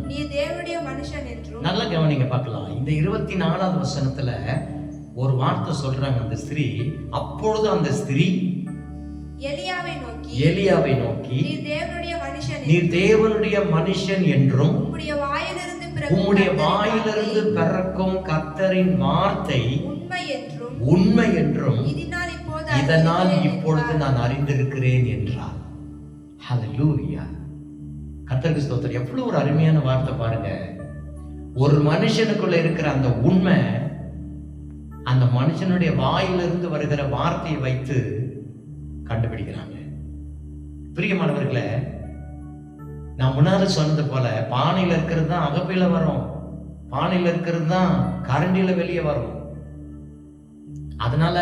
நீ தேவனுடைய மனுஷன் என்றும். நல்ல கவனிங்க பார்க்கலாம். இந்த 24வது வசனத்துல ஒரு வார்த்தை சொல்றாங்க. அந்த ஸ்திரீ, அப்பொழுது அந்த ஸ்திரீ எலியாவை நோக்கி நீர் தேவனுடைய மனுஷன் என்றும் உம்முடைய வாயிலிருந்து பிறக்கும் கர்த்தரின் வார்த்தை உண்மை என்றும் இதனால் இப்பொழுது நான் அறிந்திருக்கிறேன் என்றார். ஹல்லேலூயா. கர்த்தருக்கு ஸ்தோத்திரம். எவ்வளவு ஒரு அருமையான வார்த்தை பாருங்க. ஒரு மனுஷனுக்குள்ள இருக்கிற அந்த உண்மை அந்த மனுஷனுடைய வாயிலிருந்து வருகிற வார்த்தையை வைத்து கண்டுபிடிக்கிறாங்க. பிரியமானவர்களே, நான் முன்னால சொன்னது போல பானையில இருக்கிறது தான் அகப்பையில வரும், பானையில இருக்கிறது தான் கரண்டில வெளியே வரும். அதனால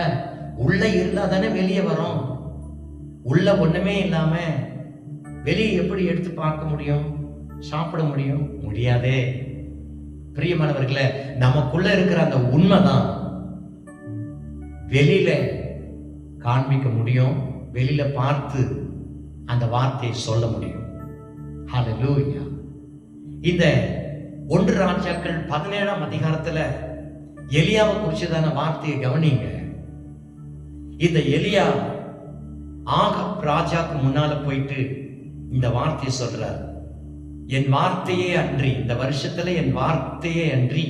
உள்ள இருந்தா தானே வெளியே வரும். உள்ள ஒண்ணுமே இல்லாம வெளியே எப்படி எடுத்து பார்க்க முடியும், சாப்பிட முடியும்? முடியாதே. பிரியமானவர்களே, நமக்குள்ள இருக்கிற அந்த உண்மைதான் வெளியில காண்பிக்க முடியும், வெளியில பார்த்து அந்த வார்த்தையை சொல்ல முடியும். ஹல்லேலூயா. இந்த 1 ராஜாக்கள் 17ஆம் அதிகாரத்துல எலியாவை குறிச்சதான வார்த்தையை கவனிங்க. இந்த எலியா ஆகாப் ராஜாக்கு முன்னால போயிட்டு இந்த வார்த்தையை சொல்றார். என் வார்த்தையே அன்றி, இந்த வருஷத்துல என் வார்த்தையே அன்றி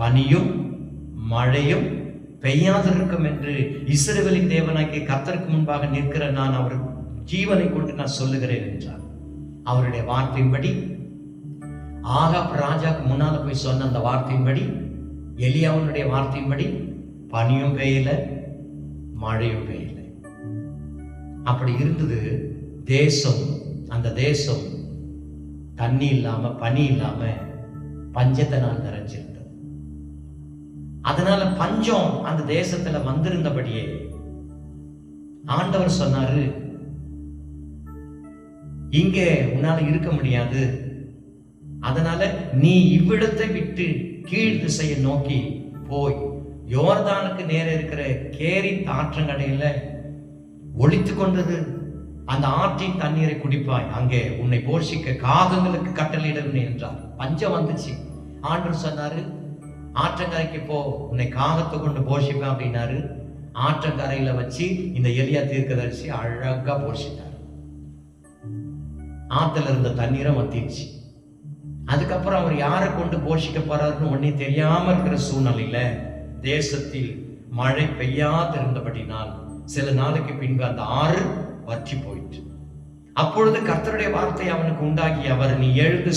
பனியும் மழையும் பெய்யாதிருக்கும் என்று இஸ்ரவேலின் தேவனாகிய கர்த்தருக்கு முன்பாக நிற்கிற நான் அவர் ஜீவனை கொண்டு நான் சொல்லுகிறேன் என்றார். அவருடைய வார்த்தையின்படி, ஆகாப் ராஜாக்கு முன்னால போய் சொன்ன அந்த வார்த்தையின்படி, எலியாவுடைய வார்த்தையின்படி பனியும் பெய்யல, மழையும் பெய்யல. அப்படி இருந்தது தேசம். அந்த தேசம் தண்ணி இல்லாம, பனி இல்லாம பஞ்சத்தினால் நிறைஞ்சிருந்தது. அதனால பஞ்சம் அந்த தேசத்துல வந்திருந்தபடியே ஆண்டவர் சொன்னாரு, இங்கே உன்னால இருக்க முடியாது, அதனால நீ இவ்விடத்தை விட்டு கீழ் திசையை நோக்கி போய் யோர்தானுக்கு நேர இருக்கிற கேரி ஆற்றங்கரையில ஒளித்து கொண்டது அந்த ஆற்றின் தண்ணீரை குடிப்பாய், அங்கே உன்னை போஷிக்க காகங்களுக்கு கட்டளையிடுவேன் என்றார். பஞ்சம் வந்துச்சு. ஆண்டவர் சொன்னாரு, ஆற்றங்கரைக்கு போ, உன்னை காகத்தை கொண்டு போஷிப்பேன் அப்படின்னாரு. ஆற்றங்கரையில வச்சு இந்த எலியா தீர்க்கதரிசி அழகா போஷித்தார். ஆத்துல இருந்த தண்ணீரை வத்திடுச்சு. அதுக்கப்புறம் அவர் யாரை கொண்டு போஷிக்க போறாருன்னு ஒன்னே தெரியாம இருக்கிற சூழ்நிலையில தேசத்தில் மழை பெய்யாது இருந்தபடினால் சில நாளைக்கு பின்பு அந்த ஆறு வற்றி போயிற்று. அப்பொழுது கர்த்தருடைய வார்த்தை அவனுக்கு உண்டாகி, அவர் நீ எழுந்து